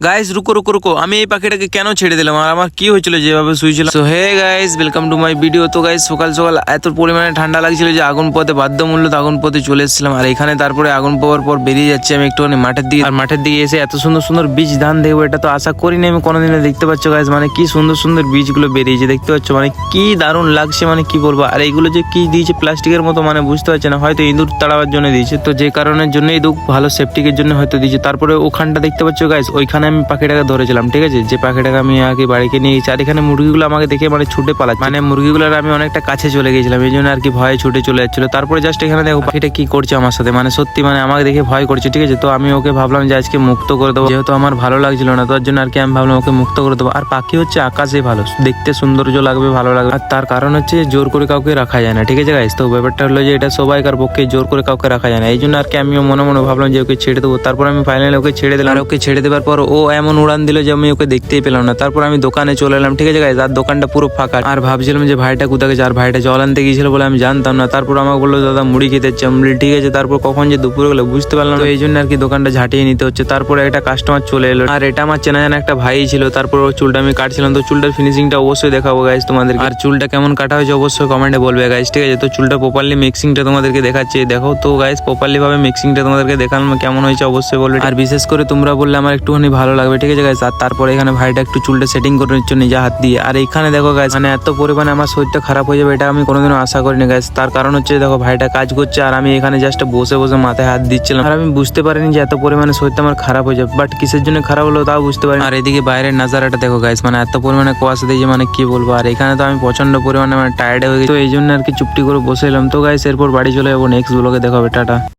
Guys রুকো রুকো রুকো, আমি এই পাখিটাকে কেন ছেড়ে দিলাম আর আমার কি হয়েছিল যেভাবে শুয়েছিলাম। So hey guys, welcome to my video. তো গাইস সকাল সকাল এত পরিমাণে ঠান্ডা লাগছিল যে আগুন পথে বাধ্যমূল্য আগুন পথে চলে এসেছিলাম। আর এখানে তারপরে আগুন পাওয়ার পর বেরিয়ে যাচ্ছে আমি একটুখানি মাঠের দিকে। আর মাঠের দিকে এসে এত সুন্দর সুন্দর বীজ ধান দেখবো এটা তো আশা করিনি আমি কোনোদিনও। দেখতে পাচ্ছ গাইস, মানে কি সুন্দর সুন্দর বীজগুলো বেরিয়েছে দেখতে পাচ্ছ, মানে কি দারুণ লাগছে, মানে কি বলবো। আর এইগুলো যে কি দিয়েছে প্লাস্টিকের মতো, মানে বুঝতে পারছি না, হয়তো ইঁদুর তাড়াবার জন্য দিয়েছে, তো যে কারণের জন্য ইঁদুর ভালো সেফটিকের জন্য হয়তো দিয়েছে। তারপরে ওখানটা দেখতে পাচ্ছ গাইস, ওইখানে আমি পাখিটাকে ধরেছিলাম, ঠিক আছে, যে পাখিটাকে আমি আগে বাড়িতে নিয়ে গেছি। আর এখানে মুরগিগুলো আমাকে দেখে মানে ছুটে পালাচ্ছে, মানে মুরগিগুলোর আমি অনেকটা কাছে চলে গেছিলাম, এই জন্য আর কি ভয়ে ছুটে চলে যাচ্ছিল। তারপরে জাস্ট এখানে দেখো পাখিটা কি করছে আমার সাথে, মানে সত্যি মানে আমাকে দেখে ভয় করছে, ঠিক আছে। তো আমি ওকে ভাবলাম যে আজকে মুক্ত করে দেবো, যেহেতু আমার ভালো লাগছিল না, তার জন্য আর কি আমি ভাবলাম ওকে মুক্ত করে দেবো। আর পাখি হচ্ছে আকাশে ভালো দেখতে, সৌন্দর্য লাগবে, ভালো লাগবে। আর তার কারণ হচ্ছে জোর করে কাউকে রাখা যায় না, ঠিক আছে গাইস। তো ব্যাপারটা হলো যে এটা সবাইকার পক্ষে জোর করে কাউকে রাখা যায় না, এই জন্য আর কি আমিও মনে মনে ভাবলাম যে ওকে ছেড়ে দেবো। তারপর আমি ফাইনালি ওকে ছেড়ে দিলাম। আর ওকে ছেড়ে দেওয়ার পর ও এমন উড়ান দিল যে আমি ওকে দেখতেই পেলাম না। তারপর আমি দোকানে চলে এলাম, ঠিক আছে গাইস। আর দোকানটা পুরো ফাঁকা। আর ভাবছিলাম যে ভাইটা কোথায় গেছে, আর ভাইটা জল আনতে গিয়েছিল বলে আমি জানতাম না। তারপর আমাকে বললো দাদা মুড়ি খেতে ইচ্ছে, আমি বলি ঠিক আছে। তারপর কখন যে দুপুরে গেলো বুঝতে পারলাম না, এই জন্য আর কি দোকানটা ঝাঁটিয়ে নিতে হচ্ছে। তারপরে একটা কাস্টমার চলে এলো, আর এটা আমার চেনা জানা একটা ভাই ছিল। তারপর ওর চুলটা আমি কাটছিলাম, তো চুলটার ফিনিশিংটা অবশ্যই দেখাবো গাইস তোমাদের। আর চুলটা কেমন কাটা হয়েছে অবশ্যই কমেন্টে বলবে গাইস, ঠিক আছে। তো চুলটা প্রপারলি মিক্সিংটা তোমাদেরকে দেখাচ্ছি, দেখো তো গাইস, প্রপারলি ভাবে মিক্সিংটা তোমাদেরকে দেখালাম কেমন হয়েছে অবশ্যই বলবে। আর বিশেষ করে তোমরা বললে আমার একটুখানি ভালো লাগবে, ঠিক আছে গাইস। আর তারপরে এখানে ভাইটা একটু চুলটা সেটিং করে নিচ্ছে নিজে হাত দিয়ে। আর এইখানে দেখো গাইস, মানে এত পরিমাণে আমার শরীরটা খারাপ হয়ে যাবে এটা আমি কোনোদিনও আশা করিনি গাইস। তার কারণ হচ্ছে দেখো ভাইটা কাজ করছে আর আমি এখানে জাস্ট বসে বসে মাথায় হাত দিচ্ছিলাম। আর আমি বুঝতে পারিনি যে এত পরিমাণে শরীরটা আমার খারাপ হয়ে যাবে, বাট কিসের জন্য খারাপ হলো তাও বুঝতে পারিনি। আর এদিকে বাইরের নাজারাটা দেখো গাইস, মানে এত পরিমাণে কুয়াশা দিয়েছে, মানে কি বলবো। আর এখানে তো আমি প্রচন্ড পরিমাণে মানে টায়ার্ড হয়ে গেছি, তো এই জন্য আর কি চুপটি করে বসে এলাম। তো গাইস এরপর বাড়ি চলে যাবো, নেক্সট ব্লগে দেখা হবে, টাটা।